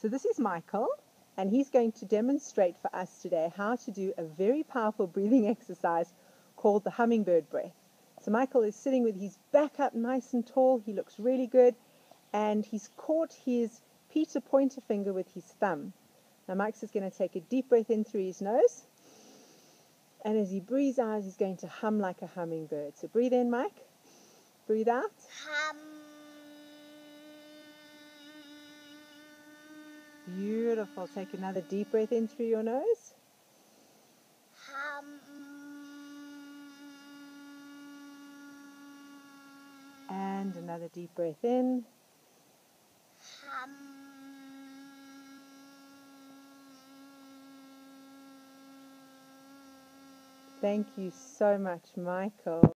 So this is Michael, and he's going to demonstrate for us today how to do a very powerful breathing exercise called the hummingbird breath. So Michael is sitting with his back up nice and tall. He looks really good, and he's caught his Peter pointer finger with his thumb. Now Mike's just going to take a deep breath in through his nose, and as he breathes out, he's going to hum like a hummingbird. So breathe in, Mike. Breathe out. Hum. Beautiful. Take another deep breath in through your nose. Hum. And another deep breath in. Hum. Thank you so much, Michael.